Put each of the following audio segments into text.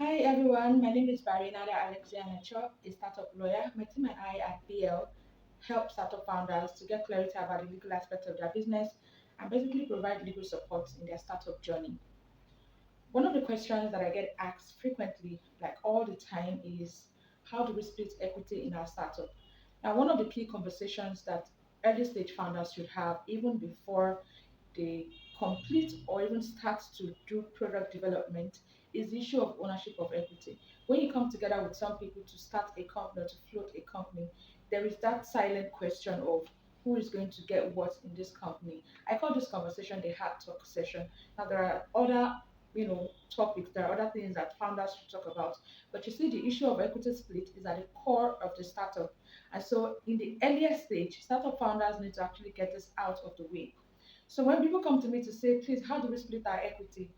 Hi everyone, my name is Barinada Alexia Cho, a startup lawyer. My team and I at BL help startup founders to get clarity about the legal aspects of their business and basically provide legal support in their startup journey. One of the questions that I get asked frequently, like all the time, is how do we split equity in our startup? Now, one of the key conversations that early stage founders should have even before they complete or even start to do product development is the issue of ownership of equity. When you come together with some people to start a company or to float a company, there is that silent question of who is going to get what in this company. I call this conversation the hard talk session. Now there are other topics, there are other things that founders should talk about. But you see, the issue of equity split is at the core of the startup. And so in the earlier stage, startup founders need to actually get this out of the way. So when people come to me to say, please, how do we split our equity?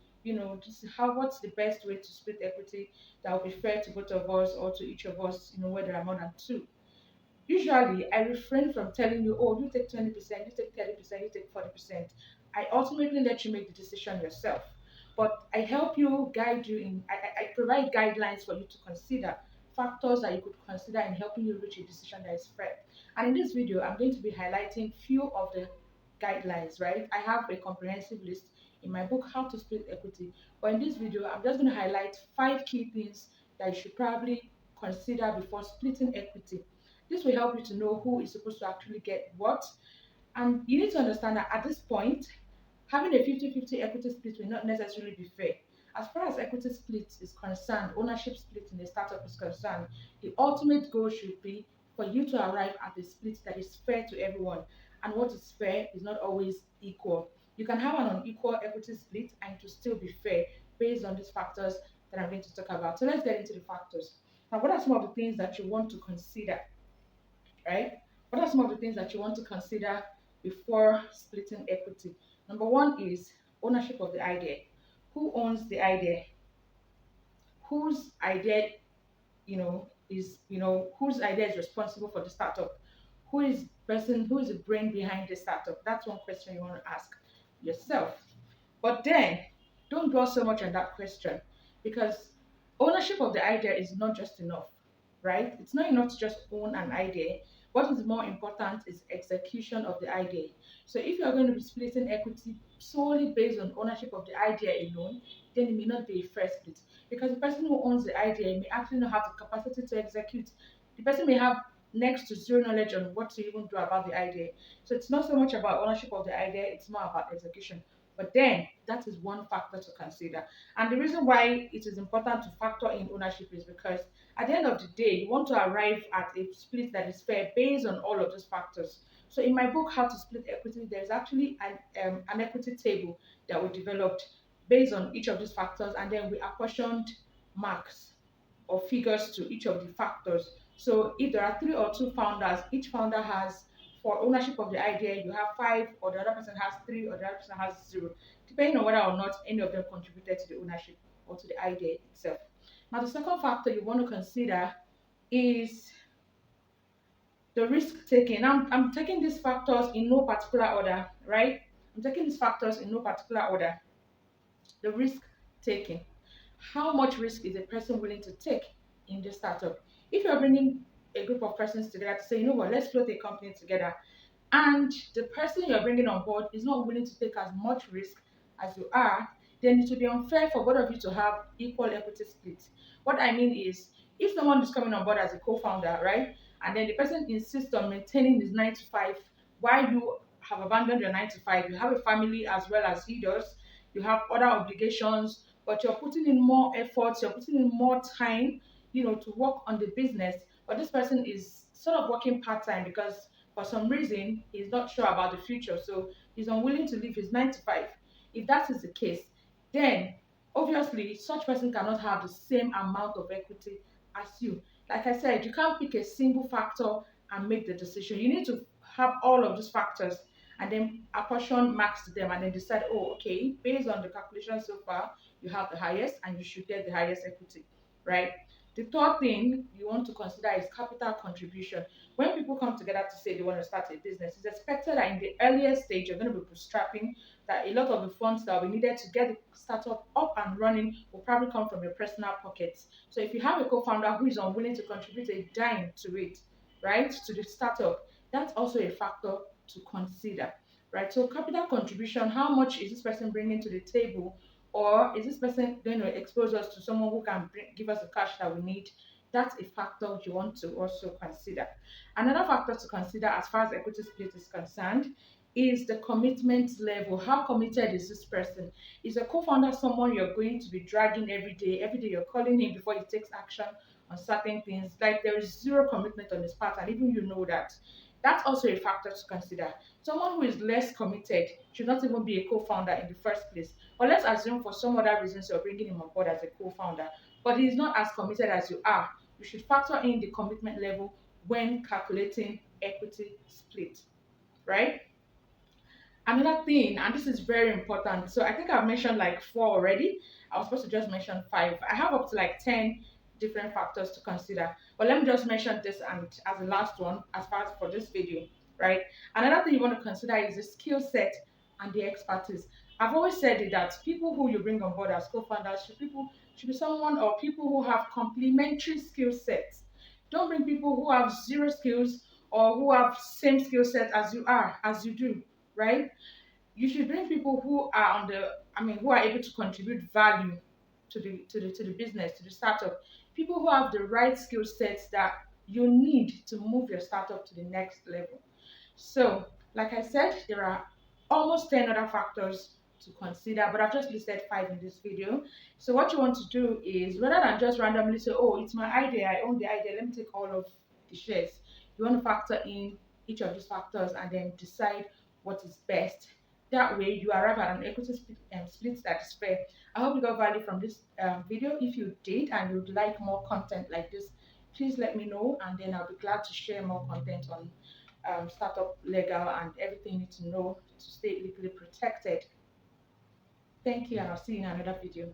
Just how what's the best way to split equity that will be fair to both of us or to each of us, where there are more than two. Usually, I refrain from telling you, oh, you take 20%, you take 30%, you take 40%. I ultimately let you make the decision yourself. But I help you, guide you I provide guidelines for you to consider, factors that you could consider in helping you reach a decision that is fair. And in this video, I'm going to be highlighting few of the guidelines, right? I have a comprehensive list in my book, How to Split Equity. But in this video, I'm just going to highlight five key things that you should probably consider before splitting equity. This will help you to know who is supposed to actually get what. And you need to understand that at this point, having a 50-50 equity split will not necessarily be fair. As far as equity split is concerned, ownership split in a startup is concerned, the ultimate goal should be for you to arrive at a split that is fair to everyone. And what is fair is not always equal. You can have an unequal equity split and to still be fair based on these factors that I'm going to talk about. So let's get into the factors. Now, what are some of the things that you want to consider, right? What are some of the things that you want to consider before splitting equity? Number one is ownership of the idea. Who owns the idea? Whose idea, whose idea is responsible for the startup? Who is the brain behind the startup? That's one question you want to ask yourself. But then don't dwell so much on that question because ownership of the idea is not just enough, right? It's not enough to just own an idea. What is more important is execution of the idea. So if you're going to be splitting equity solely based on ownership of the idea alone, then it may not be a fair split because the person who owns the idea may actually not have the capacity to execute. The person may have next to zero knowledge on what to even do about the idea. So it's not so much about ownership of the idea, it's more about execution. But then that is one factor to consider. And the reason why it is important to factor in ownership is because at the end of the day, you want to arrive at a split that is fair based on all of those factors. So in my book, How to Split Equity, there's actually an equity table that we developed based on each of these factors, and then we apportioned marks or figures to each of the factors. So if there are three or two founders, each founder has, for ownership of the idea, you have five, or the other person has three, or the other person has zero, depending on whether or not any of them contributed to the ownership or to the idea itself. Now, the second factor you want to consider is the risk taking. I'm taking these factors in no particular order, right? I'm taking these factors in no particular order. The risk taking. How much risk is a person willing to take in this startup? If you're bringing a group of persons together to say, you know what, let's float a company together, and the person you're bringing on board is not willing to take as much risk as you are, then it will be unfair for both of you to have equal equity split. What I mean is, if someone is coming on board as a co-founder, right, and then the person insists on maintaining his 9 to 5 while you have abandoned your 9 to 5, you have a family as well as he does, you have other obligations, but you're putting in more efforts, you're putting in more time, to work on the business. But this person is sort of working part-time because for some reason he's not sure about the future, so he's unwilling to leave his 9 to 5. If that is the case, then obviously such person cannot have the same amount of equity as you. Like I said, you can't pick a single factor and make the decision. You need to have all of these factors and then apportion marks to them and then decide, oh, okay, based on the calculation so far, you have the highest and you should get the highest equity, right? The third thing you want to consider is capital contribution. When people come together to say they want to start a business, it's expected that in the earlier stage you're going to be bootstrapping, that a lot of the funds that we needed to get the startup up and running will probably come from your personal pockets. So if you have a co-founder who is unwilling to contribute a dime to it, right, to the startup, that's also a factor to consider, right? So capital contribution, how much is this person bringing to the table, or is this person going to expose us to someone who can give us the cash that we need? That's a factor you want to also consider. Another factor to consider as far as equity split is concerned is the commitment level. How committed is this person? Is a co-founder someone you're going to be dragging every day? Every day you're calling him before he takes action on certain things. Like there is zero commitment on his part, and even you know that. That's also a factor to consider. Someone who is less committed should not even be a co-founder in the first place. But let's assume for some other reasons you're bringing him on board as a co-founder, but he's not as committed as you are. You should factor in the commitment level when calculating equity split, right? Another thing, and this is very important. So I think I've mentioned like four already. I was supposed to just mention five. I have up to like 10 different factors to consider. But let me just mention this and as the last one as far as for this video, right? Another thing you want to consider is the skill set and the expertise. I've always said it that people who you bring on board as co-founders should be someone or people who have complementary skill sets. Don't bring people who have zero skills or who have same skill set as you do, right? You should bring people who are on the who are able to contribute value to the business, to the startup. People who have the right skill sets that you need to move your startup to the next level. So, like I said, there are almost 10 other factors to consider, but I've just listed five in this video. So, what you want to do is rather than just randomly say, oh, it's my idea, I own the idea, let me take all of the shares, you want to factor in each of these factors and then decide what is best. That way, you arrive at an equity split that is fair. I hope you got value from this video. If you did and you'd like more content like this, please let me know, and then I'll be glad to share more content on startup legal and everything you need to know to stay legally protected. Thank you, and I'll see you in another video.